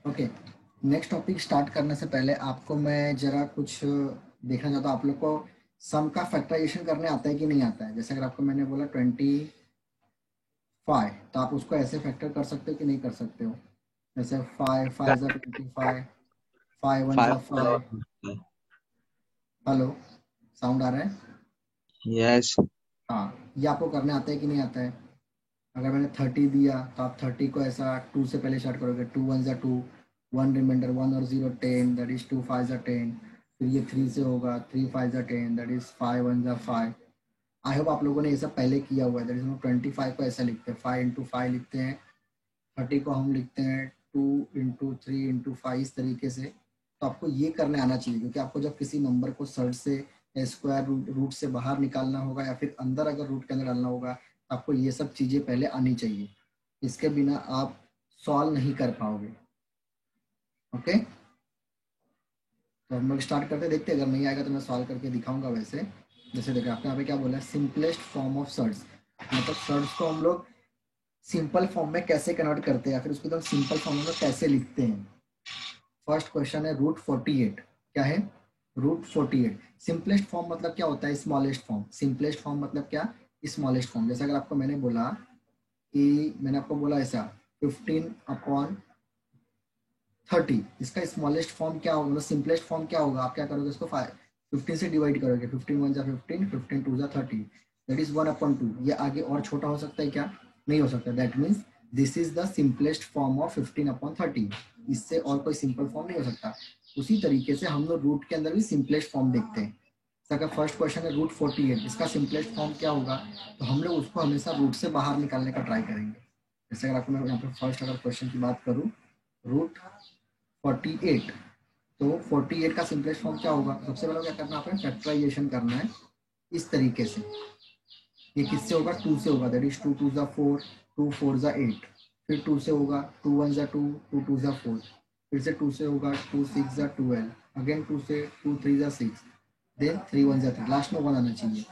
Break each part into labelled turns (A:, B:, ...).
A: Okay, next topic start करने से पहले आपको मैं जरा कुछ देखना चाहता हूँ, आप लोग को सम का फैक्टराइजेशन करने आता है कि नहीं आता है। जैसे अगर आपको मैंने बोला 25, तो आप उसको ऐसे फैक्टर कर सकते हो कि नहीं कर सकते हो। जैसे 5 5 ज़ा 25, 5 1 ज़ा 5। हेलो, साउंड आ रहा है?
B: यस।
A: हाँ, ये आपको करने आता है कि नहीं आता है। अगर मैंने 30 दिया तो आप 30 को ऐसा 2 से पहले स्टार्ट करोगे। 2 1 ज़ा 2, 1 रिमाइंडर, 1 और 0 10, दैट इज 2 5 ज़ा 10। फिर ये 3 से होगा, 3 5 ज़ा 10, दैट इज 5 1 ज़ा 5। आई होप आप लोगों ने ये सब पहले किया हुआ है। दैट इज हम 25 को ऐसा लिखते हैं, 5 × 5 लिखते हैं। 30 को हम लिखते हैं 2 × 3 × 5, इस तरीके से। तो आपको ये करने आना चाहिए, क्योंकि आपको जब किसी नंबर को सर्च से स्क्वायर रूट से बाहर निकालना होगा, या फिर अंदर अगर रूट के अंदर डालना होगा, तो आपको ये सब चीज़ें पहले आनी चाहिए। इसके बिना आप सॉल्व नहीं कर पाओगे। ओके, तो हम लोग स्टार्ट करते, देखते अगर नहीं आएगा तो मैं सॉल्व करके दिखाऊंगा। वैसे जैसे देखिए आपने यहाँ पे क्या बोला है, सिंपलेस्ट फॉर्म ऑफ सर्च। मतलब सर्च को हम लोग सिंपल फॉर्म में कैसे कन्वर्ट करते हैं, या फिर उसको एकदम सिंपल फॉर्म में कैसे लिखते हैं। फर्स्ट क्वेश्चन है √48। क्या है? √48 सिंपलेस्ट फॉर्म मतलब क्या होता है? Smallest form. सिंपलेस्ट फॉर्म मतलब क्या? Smallest form. जैसे अगर आपको मैंने बोला कि मैंने आपको बोला ऐसा 15/30, इसका स्मॉलेस्ट फॉर्म क्या होगा, मतलब सिंपलेस्ट फॉर्म क्या होगा? आप क्या करोगे, इसको 15 से डिवाइड करोगे। 15 1 ज़ा 15, 15 2 ज़ा 30, दैट इज 1/2। ये आगे और छोटा हो सकता है क्या? नहीं हो सकता। That means this is the simplest form of 15/30। इससे और कोई सिंपल फॉर्म नहीं हो सकता। उसी तरीके से हम लोग रूट के अंदर भी सिंपलेस्ट फॉर्म देखते हैं। इसका फर्स्ट क्वेश्चन है √48, इसका सिंपलेस्ट फॉर्म क्या होगा? तो हम लोग उसको हमेशा रूट से बाहर निकालने का ट्राई करेंगे। जैसे अगर आपको मैं यहाँ पे फर्स्ट अगर क्वेश्चन की बात करूँ, √48, तो 48 का सिंपलेस्ट फॉर्म क्या होगा? सबसे पहले क्या करना है, आपको फैक्टराइजेशन करना है इस तरीके से। ये किससे होगा? 2 से होगा, दैट इज 2 2 ज़ा 4, 2 4 ज़ा 8। फिर 2 से होगा 2 1 ज़ा 2, 2 2 ज़ा 4। फिर से 2 से होगा 2 6 ज़ा 12, अगेन 2 से 2 3 ज़ा 6, देन 3 1 ज़ा 3, लास्ट में 1 आना चाहिए।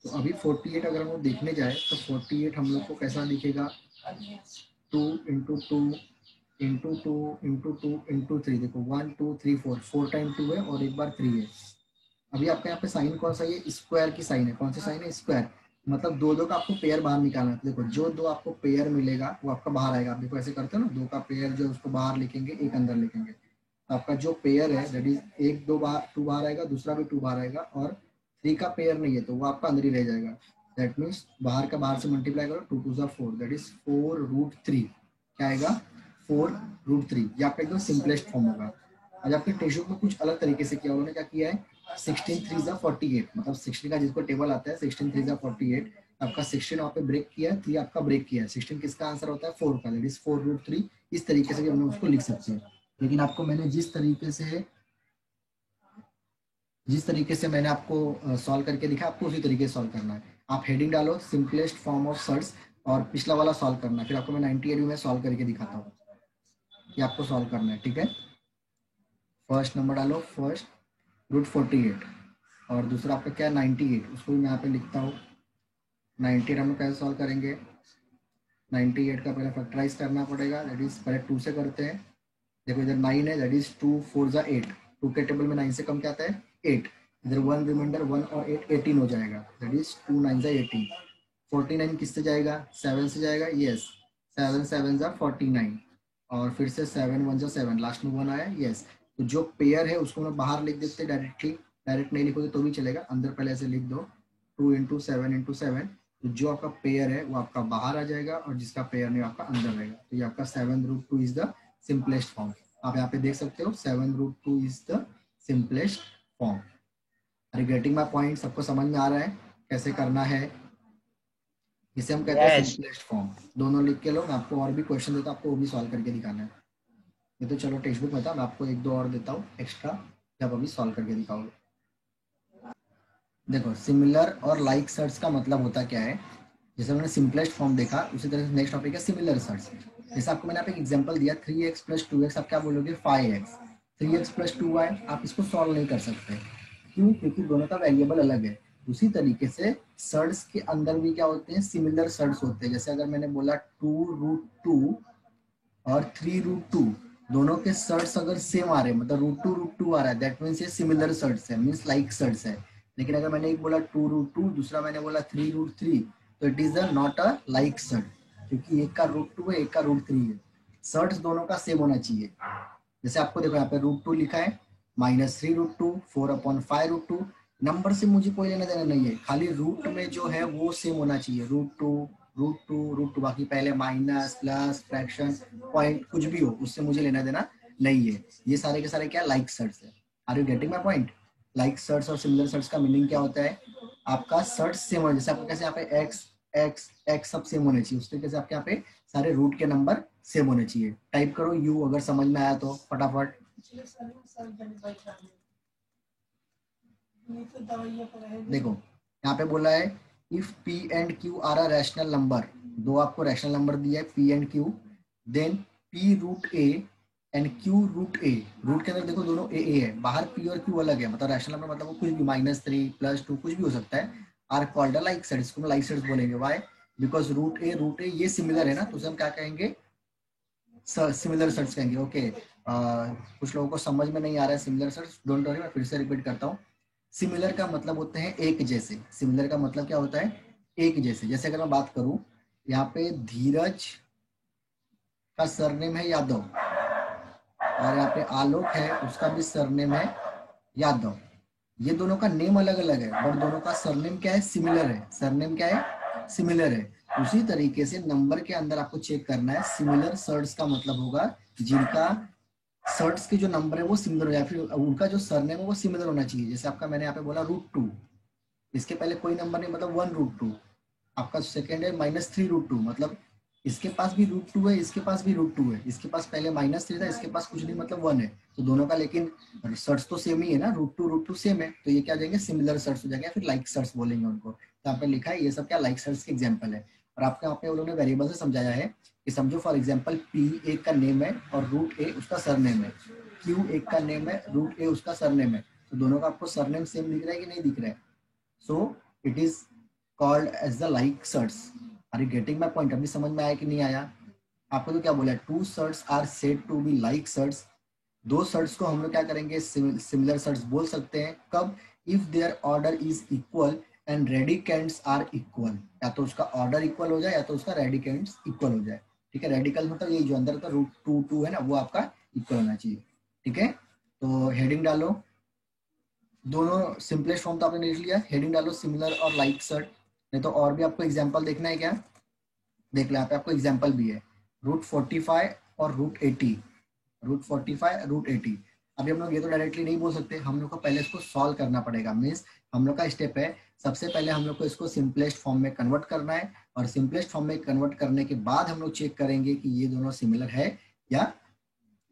A: तो अभी 48 अगर हम लोग देखने जाए तो 48 हम लोग को कैसा दिखेगा? 2 × 2 × 2 × 2 × 3, देखो 1 2 3 4, 4 टाइम 2 है और एक बार 3 है। अभी आपका यहाँ पे साइन कौन सा? ये स्क्वायर की साइन है। कौन सी साइन है? स्क्वायर। मतलब दो दो का आपको पेयर बाहर निकालना है। देखो जो दो आपको पेयर मिलेगा वो आपका बाहर आएगा। आप देखो ऐसे करते हो ना, दो का पेयर जो उसको बाहर लिखेंगे, एक अंदर लिखेंगे। तो आपका जो पेयर है दैट इज एक दो बाहर, 2 बाहर आएगा, दूसरा भी 2 बाहर आएगा, और 3 का पेयर नहीं है तो वो आपका अंदर ही रह जाएगा। दैट मीन्स बाहर का बाहर से मल्टीप्लाई करो, 2 2 ज़ा 4, दैट इज 4√3। क्या आएगा? 4√3। ये आपका एकदम सिंपलेस्ट फॉर्म होगा। आज आपके टेस्ट बुक में कुछ अलग तरीके से किया, उन्होंने क्या किया है, 16 3 ज़ा 48, मतलब 16 का जिसको टेबल आता है 16 3 ज़ा 48, आपका 16 वहाँ पे ब्रेक किया है, 3 आपका ब्रेक किया है। 16 किसका आंसर होता है? 4 का, दैट इज 4√3। इस तरीके से भी हम लोग उसको लिख सकते हैं। लेकिन आपको मैंने जिस तरीके से मैंने आपको सॉल्व करके दिखा, आपको उसी तरीके से सॉल्व करना है। आप हेडिंग डालो सिंपलेस्ट फॉर्म ऑफ सर्च, और पिछला वाला सॉल्व करना है। फिर आपको मैं 98 में सॉल्व करके दिखाता हूँ कि आपको सॉल्व करना है। ठीक है, फर्स्ट नंबर डालो, फर्स्ट √48, और दूसरा आपका क्या है 98, उसको भी मैं यहाँ पे लिखता हूँ। 98 हम लोग कैसे सॉल्व करेंगे? 98 का पहले फैक्टराइज करना पड़ेगा, दैट इज पहले 2 से करते हैं। देखो इधर 9 है, दैट इज 2 4 ज़ा 8। 2 के टेबल में 9 से कम क्या आता है? 8। इधर 1 रिमाइंडर, 1 और 8 18 हो जाएगा, दैट इज 2 9 ज़ा 18। 49 किससे जाएगा? 7 से जाएगा, यस। 7 7 ज़ा 49, और फिर से 7 1 ज़ा 7, लास्ट में 1 आया, यस। तो जो पेयर है उसको मैं बाहर लिख देते डायरेक्टली। डायरेक्ट नहीं लिखोगे तो भी चलेगा, अंदर पहले ऐसे लिख दो 2 × 7 × 7। तो जो आपका पेयर है वो आपका बाहर आ जाएगा, और जिसका पेयर नहीं आपका अंदर रहेगा। तो ये आपका 7√2 इज द सिंपलेस्ट फॉर्म। आप यहाँ पे देख सकते हो 7√2 is the simplest form. Are you getting my point? सबको समझ में आ रहा है कैसे करना है? इसे हम कहते हैं
B: यस।
A: Simplest form. दोनों लिख के लो, मैं आपको और भी क्वेश्चन देता हूँ, आपको वो भी सॉल्व करके दिखाना है। ये तो चलो टेक्स्ट बुक में था, मैं आपको एक दो और देता हूँ एक्स्ट्रा, जब अभी सॉल्व करके दिखाओगे। देखो सिमिलर और लाइक सर्च का मतलब होता क्या है? जैसे हमने सिंपलेस्ट फॉर्म देखा, उसी तरह से नेक्स्ट टॉपिक है सिमिलर सर्च। जैसे आपको मैंने यहाँ पे एक एग्जांपल दिया 3x + 2x, आप क्या बोलोगे? 5x। 3x + 2y, आप इसको सॉल्व नहीं कर सकते। क्यों? क्योंकि दोनों का वेरिएबल अलग है। उसी तरीके से सर्च के अंदर भी क्या होते हैं? सिमिलर सर्च होते हैं। जैसे अगर मैंने बोला 2√2 और 3√2, दोनों के सर्ट्स अगर सेम आ रहे हैं, मतलब रूट टू आ रहा है, दैट मीन्स ये सिमिलर सर्ट्स है, मीन्स लाइक सर्ट्स है। लेकिन अगर मैंने एक बोला 2√2, दूसरा मैंने बोला 3√3, तो it is a not a like surd, क्योंकि एक का √2 है, एक का √3 है। सर्ट्स दोनों का सेम होना चाहिए। जैसे आपको देखो यहाँ पे √2 लिखा है, -3√2, 4/5√2। नंबर से मुझे कोई लेना देना नहीं है, खाली रूट में जो है वो सेम होना चाहिए, √2, बाकी पहले माइनस प्लस फ्रैक्शन पॉइंट कुछ भी हो, उससे मुझे लेना देना नहीं है। ये सारे के सारे क्या लाइक सर्ट्स है। Are you getting my point? Like surds और सिमिलर सर्ट्स का मीनिंग क्या होता है? आपका सर्ट्स सेम होना, जैसे आपको कैसे यहाँ पे एक्स एक्स एक्स सब सेम होने चाहिए, उस तरीके से आपके यहाँ पे सारे रूट के नंबर सेम होने चाहिए। टाइप करो यू, अगर समझ में आया तो फटाफट। देखो यहाँ पे बोला है if p and q are a rational number, दो आपको रैशनल नंबर दिया है p and q, then p√a and q√a। Root के अंदर देखो दोनों ए है, बाहर p और q अलग है, मतलब रैशनल नंबर मतलब वो कुछ भी -3 +2 कुछ भी हो सकता है, are called a like sets, इसको लाइक सेट्स बोलेंगे। व्हाई? बिकॉज √a ये सिमिलर है ना, तो उसे हम क्या कहेंगे? सिमिलर सर्च कहेंगे। ओके, कुछ लोगों को समझ में नहीं आ रहा है सिमिलर सर्च, डोंट वरी, मैं फिर से रिपीट करता हूँ। सिमिलर का मतलब होते हैं एक जैसे। सिमिलर का मतलब क्या होता है? एक जैसे। जैसे अगर मैं बात करूं, यहाँ पे धीरज का सरनेम है यादव, और यहाँ पे आलोक है, उसका भी सरनेम है यादव। ये दोनों का नेम अलग अलग है, बट दोनों का सरनेम क्या है? सिमिलर है। सरनेम क्या है? सिमिलर है। उसी तरीके से नंबर के अंदर आपको चेक करना है, सिमिलर सर्ट्स का मतलब होगा जिनका सर्ट्स के जो नंबर है वो सिमिलर हो, या फिर उनका जो सरनेम है वो सिमिलर होना चाहिए। जैसे आपका मैंने यहाँ पे बोला √2, इसके पहले कोई नंबर नहीं, मतलब 1√2। आपका सेकेंड है -3√2, मतलब इसके पास भी √2 है, इसके पास भी √2 है, इसके पास पहले -3 था, इसके पास कुछ नहीं, मतलब 1 है। तो दोनों का लेकिन सर्च तो सेम ही है ना, √2 सेम है, तो ये क्या जाएंगे? सिमिलर सर्च हो जाएंगे, फिर लाइक सर्च बोलेंगे उनको। तो यहाँ पे लिखा है ये सब क्या लाइक सर्च के एग्जाम्पल है। और आपको यहाँ पे उन्होंने वेरिएबल से समझाया है कि समझो फॉर एग्जाम्पल p एक का नेम है और √a उसका सरनेम है, q एक का नेम है, √a उसका सरनेम है, तो दोनों का आपको सरनेम सेम दिख रहा है कि नहीं दिख रहा है? So it is called as the like surds. Are you getting my point? अभी समझ में आया कि नहीं आया? आपको तो क्या बोला है, 2 surds are said to be like surds. दो सर्ट्स को हम लोग क्या करेंगे? सिमिलर सर्ट्स बोल सकते हैं। कब? If their order is equal and radicands are equal, या तो उसका ऑर्डर इक्वल हो जाए या तो उसका रेडिकेंट्स इक्वल हो जाए। ठीक है, रेडिकल मतलब यही जो अंदर का √2 है ना, वो आपका इक्वल होना चाहिए। ठीक है, तो हेडिंग डालो, दोनों सिंपलेस्ट फॉर्म तो आपने लिख लिया, हेडिंग डालो सिमिलर और लाइक सर्ट। नहीं तो और भी आपको एग्जांपल देखना है क्या? देख लो, यहाँ पे आपको एग्जांपल भी है, √45 और √80, √45 √80। अभी हम लोग ये तो डायरेक्टली नहीं बोल सकते, हम लोग को पहले इसको सॉल्व करना पड़ेगा। मीन्स हम लोग का स्टेप है, सबसे पहले हम लोग को इसको सिंपलेस्ट फॉर्म में कन्वर्ट करना है, और सिंपलेस्ट फॉर्म में कन्वर्ट करने के बाद हम लोग चेक करेंगे कि ये दोनों सिमिलर है या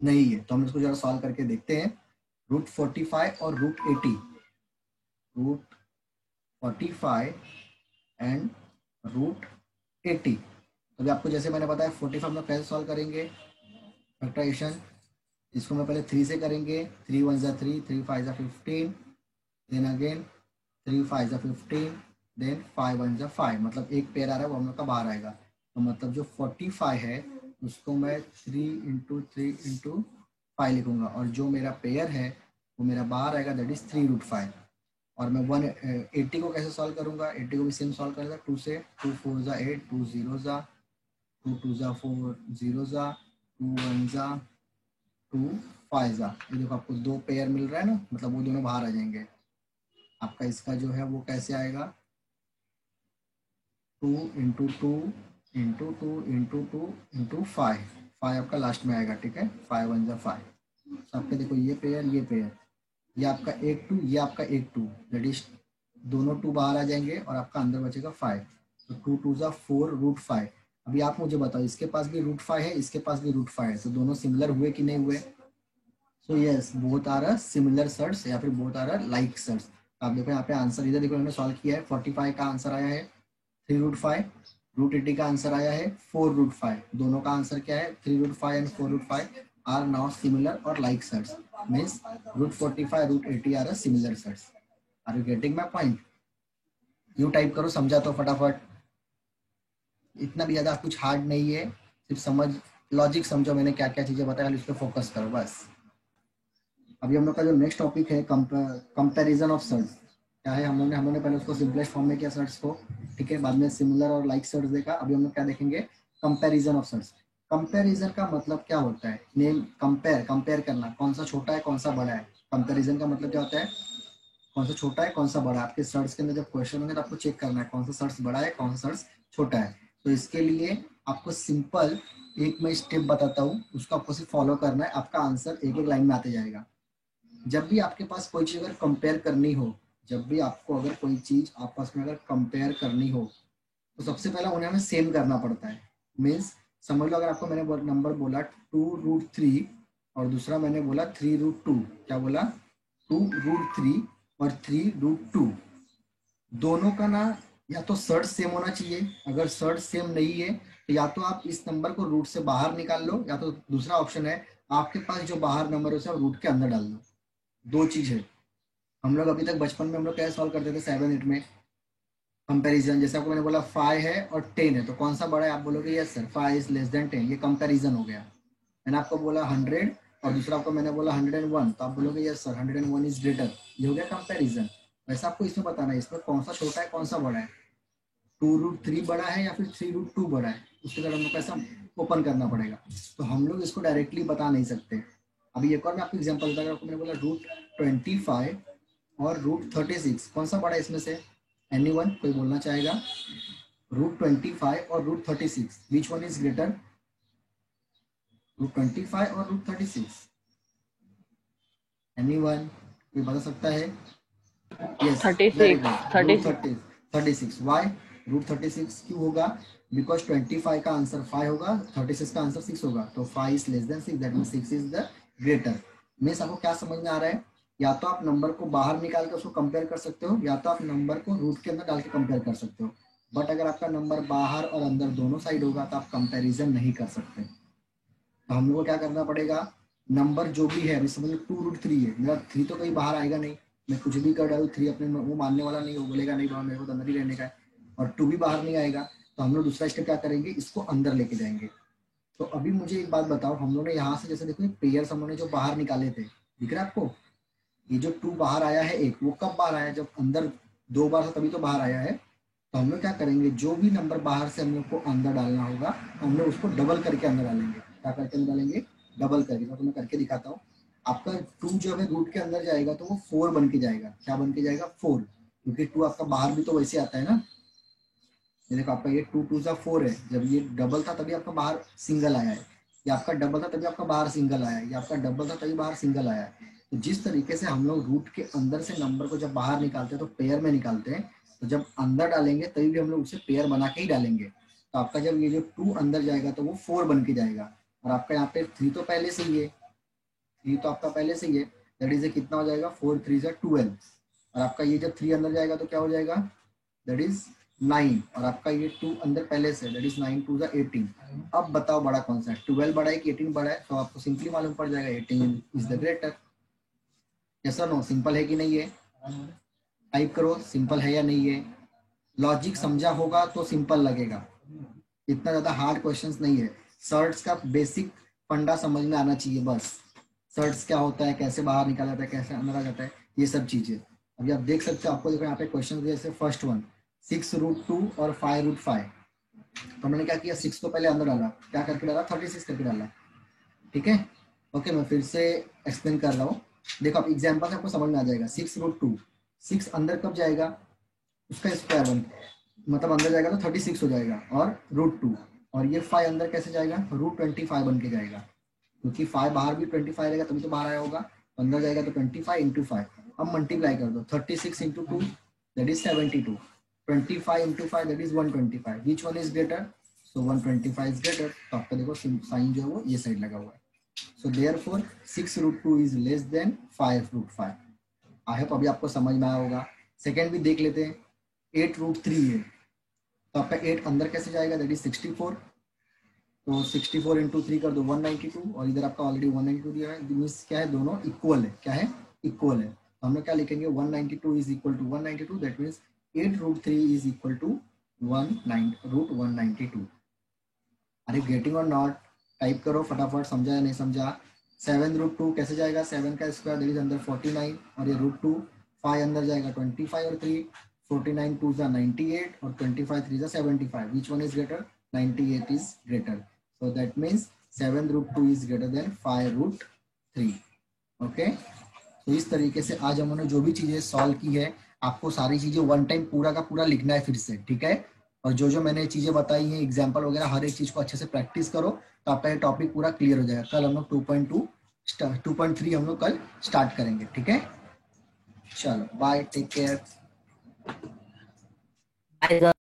A: नहीं है। तो हम इसको जरा सॉल्व करके देखते हैं। √45 और √80, √45 एंड √80। तो आपको जैसे मैंने बताया 45 में कैसे सॉल्व करेंगे फैक्टराइजेशन, इसको मैं पहले 3 से करेंगे, 3 1 जा 3, 3 5 जा 15, देन अगेन 3 5 जा 15, देन 5 1 जा 5, मतलब एक पेयर आ रहा है वो हम लोग का बाहर आएगा। तो मतलब जो 45 है उसको मैं 3 × 3 × 5 लिखूंगा, और जो मेरा पेयर है वो मेरा बाहर आएगा, दैट इज 3√5। और मैं 180 को कैसे सॉल्व करूंगा? 80 को भी सेम सॉल्व करेगा, 2 से, 2 4 जा 8, 2 0 जा, 2 2 जा 4 0 जा, 2 1 जा 2 5 जा। ये देखो आपको दो पेयर मिल रहा है ना, मतलब वो दोनों बाहर आ जाएंगे। आपका इसका जो है वो कैसे आएगा? 2 × 2 × 2 × 2 × 5, 5 आपका लास्ट में आएगा। ठीक है, 5 1 जा 5। तो आपके देखो ये पेयर, ये पेयर, ये आपका 1 2, ये आपका 1 2, दैट इज दोनों 2 बाहर आ जाएंगे और आपका अंदर बचेगा 5। तो 2 2 जा 4 √5। अभी आप मुझे बताओ, इसके पास भी √5 है, इसके पास भी √5 है, तो दोनों सिमिलर हुए कि नहीं हुए? So yes, both are a similar surds या फिर both are a like surds. आप देखो यहाँ पे आंसर, इधर देखो हमने सॉल्व किया है, 45 का आंसर आया है 3√5, √80 का आंसर आया है 4√5। दोनों का आंसर क्या है? 3√5 एंड 4√5 आर नाउ सिमिलर और like surds. Means √45 √80 are a similar surds. Are you getting my point? You type करो, समझा तो फटाफट। इतना भी ज्यादा कुछ हार्ड नहीं है, सिर्फ समझ लॉजिक समझो, मैंने क्या क्या चीजें बताया, इस पर फोकस करो बस। अभी हम लोग का जो नेक्स्ट टॉपिक है कंपैरिजन ऑफ सर्ट्स। क्या है, हम लोग ने पहले उसको सिंपलेस्ट फॉर्म में किया सर्ट्स को, ठीक है, बाद में सिमिलर और लाइक सर्ट्स देखा। अभी हम लोग क्या देखेंगे, कंपैरिजन ऑफ सर्ट्स। कंपैरिजन का मतलब क्या होता है, नेम कंपेयर, कंपेयर करना, कौन सा छोटा है कौन सा बड़ा है। कंपैरिजन का मतलब क्या होता है, कौन सा छोटा है कौन सा बड़ा है। आपके सर्ट्स के अंदर जब क्वेश्चन होंगे तो आपको चेक करना है कौन सा सर्ट्स बड़ा है कौन सा सर्ट्स छोटा है। तो इसके लिए आपको सिंपल एक मैं स्टेप बताता हूँ, उसको आपको सिर्फ फॉलो करना है, आपका आंसर एक एक लाइन में आते जाएगा। जब भी आपके पास कोई चीज अगर कंपेयर करनी हो, जब भी आपको अगर कोई चीज आपस में अगर कंपेयर करनी हो, तो सबसे पहले उन्हें हमें सेम करना पड़ता है। मीन्स समझ लो, अगर आपको मैंने नंबर बोला 2√3 और दूसरा मैंने बोला 3√2, क्या बोला, 2√3 और 3√2, दोनों का ना या तो सर्च सेम होना चाहिए। अगर सर्च सेम नहीं है तो या तो आप इस नंबर को रूट से बाहर निकाल लो, या तो दूसरा ऑप्शन है आपके पास जो बाहर नंबर है उसे आप रूट के अंदर डाल दो। दो चीज है। हम लोग अभी तक बचपन में हम लोग क्या सॉल्व करते थे 7 8 में कंपैरिजन। जैसे आपको मैंने बोला 5 है और 10 है, तो कौन सा बड़ा है, आप बोलोगे yes sir 5 is less than 10, ये कंपैरिजन हो गया। मैंने आपको बोला 100 और दूसरा आपको मैंने बोला 101, तो आप बोलोगे यस सर 101 इज ग्रेटर, ये हो गया कंपैरिजन। वैसा आपको इसमें बताना है, इसमें कौन सा छोटा है कौन सा बड़ा है, 2√3 बड़ा है या फिर 3√2 बड़ा है, उसके बाद हम लोग कैसा ओपन करना पड़ेगा। तो हम लोग इसको डायरेक्टली बता नहीं सकते। अभी एक और मैं आपको एग्जाम्पल बताऊंगा, आपको मैंने बोला √25 और √36, कौन सा बड़ा है इसमें से, एनीवन कोई बोलना चाहेगा, √25 और √36 विच वन इज ग्रेटर, √25 और √36, एनीवन कोई बता सकता है। Yes, very
B: 36
A: good, root
B: 36
A: 36। Why √36 क्यों होगा, बिकॉज 25 का आंसर 5 होगा, 36 का आंसर 6 होगा, तो 5 is less than 6, that mean 6 is the greater. Means आपको क्या समझ में आ रहा है, या तो आप नंबर को बाहर निकाल कर उसको कंपेयर कर सकते हो, या तो आप नंबर को रूट के अंदर डाल के कंपेयर कर सकते हो। बट अगर आपका नंबर बाहर और अंदर दोनों साइड होगा तो आप कंपेरिजन नहीं कर सकते। तो हम लोग को क्या करना पड़ेगा, नंबर जो भी है, अभी समझ लो 2√3 है, मेरा 3 तो कहीं बाहर आएगा नहीं, मैं कुछ भी कर डालू 3 अपने वो मानने वाला नहीं, वो बोलेगा नहीं बाबा मेरे को तो अंदर ही रहने का है, और 2 भी बाहर नहीं आएगा। तो हम लोग दूसरा स्टेप क्या करेंगे, इसको अंदर लेके जाएंगे। तो अभी मुझे एक बात बताओ, हम लोग ने यहाँ से जैसे देखो पेयर्स हम लोग ने जो बाहर निकाले थे, दिख रहा है आपको, ये जो 2 बाहर आया है एक, वो कब बाहर आया, जब अंदर 2 बार था तभी तो बाहर आया है। तो हम लोग क्या करेंगे, जो भी नंबर बाहर से हम लोग को अंदर डालना होगा हम लोग उसको डबल करके अंदर डालेंगे। क्या करके अंदर डालेंगे, डबल करके। तो मैं करके दिखाता हूँ। आपका 2 जो है रूट के अंदर जाएगा तो वो 4 बन के जाएगा। क्या बन के जाएगा, 4, क्योंकि 2 आपका बाहर भी तो वैसे आता है ना। ये देखो आपका ये 2 2 4 है, जब ये डबल था तभी आपका बाहर सिंगल आया है, या आपका डबल था तभी आपका बाहर सिंगल आया है, या आपका डबल था तभी बाहर सिंगल आया है। तो जिस तरीके से हम लोग रूट के अंदर से नंबर को जब बाहर निकालते हैं तो पेयर में निकालते हैं, तो जब अंदर डालेंगे तभी भी हम लोग उसे पेयर बना के ही डालेंगे। तो आपका जब ये जो 2 अंदर जाएगा तो वो 4 बन के जाएगा, और आपका यहाँ पे 3 तो पहले से ही है, 3 तो आपका पहले से ही है, दैट इज कितना हो जाएगा, 4 3 12। और आपका ये जब 3 अंदर जाएगा तो क्या हो जाएगा, दैट इज 9, और आपका ये 2 अंदर पहले से, दैट इज 9 2 18। अब बताओ बड़ा कौन सा है, 12 बड़ा है कि 18 बड़ा है, तो आपको सिंपली मालूम पड़ जाएगा 18 इज द ग्रेटर। यस और नो, सिंपल है कि नहीं है, टाइप करो सिंपल है या नहीं है। लॉजिक समझा होगा तो सिंपल लगेगा, इतना ज्यादा हार्ड क्वेश्चंस नहीं है। सर्ट्स का बेसिक फंडा समझ में आना चाहिए बस। सर्ट्स क्या होता है, कैसे बाहर निकाला जाता है, कैसे अंदर आ जाता है, ये सब चीजें। अभी आप देख सकते हो, आपको देखो यहाँ पे क्वेश्चन जैसे फर्स्ट वन 6√2 और 5√5। तो मैंने क्या किया, 6 को पहले अंदर डाला, क्या करके डाला, 36 करके डाला, ठीक है। ओके, मैं फिर से एक्सप्लेन कर रहा हूँ। देखो आप एग्जाम्पल से आपको समझ में आ जाएगा। 6√2, 6 अंदर कब जाएगा, उसका स्क्वायर वन, मतलब अंदर जाएगा तो 36 हो जाएगा, और √2, और ये 5 अंदर कैसे जाएगा, √25 बन के जाएगा, क्योंकि 5 बाहर भी 25 रहेगा तभी तो बाहर आया होगा। अंदर जाएगा तो 25 इंटू 5, अब मल्टीप्लाई कर दो, 36 into 2 that is 72, 25 into 5 that is 125, which one is greater, so 125 is greater. तो आपका देखो साइन जो है वो ये साइड लगा हुआ है। So therefore 6√2 is less than 5√5। I hope अभी आपको समझ में आया होगा। सेकेंड भी देख लेते हैं, 8√3 है, तो आपका 8 अंदर कैसे जाएगा, दैट इज 64, तो 64 इंटू 3 कर दो 192, और इधर आपका ऑलरेडी 192 दिया है, मीन्स क्या है, दोनों इक्वल है, क्या है, इक्वल है। तो हम लोग क्या लिखेंगे, 192 is equal to 192, that means 8√3 is equal to √192। अरे गेटिंग और नॉट, टाइप करो फटाफट, समझा या नहीं समझा। 7√2 कैसे जाएगा, 7 का स्क्वायर दैट इज अंदर 49 और ये √2, 5 अंदर जाएगा 25 और 3, 49 2 जा 98 और 25 3 जा 75, which one is greater, 98 is greater, so that means 7√2 is greater than 5√3। Okay, तो इस तरीके से आज हमने जो भी चीजें सॉल्व की है, आपको सारी चीजें वन टाइम पूरा का पूरा लिखना है फिर से, ठीक है। और जो जो मैंने चीजें बताई हैं एग्जाम्पल वगैरह, हर एक चीज को अच्छे से प्रैक्टिस करो, तो आपका ये टॉपिक पूरा क्लियर हो जाएगा। कल हम लोग 2.3 हम लोग कल स्टार्ट करेंगे, ठीक है। चलो बाय, टेक केयर।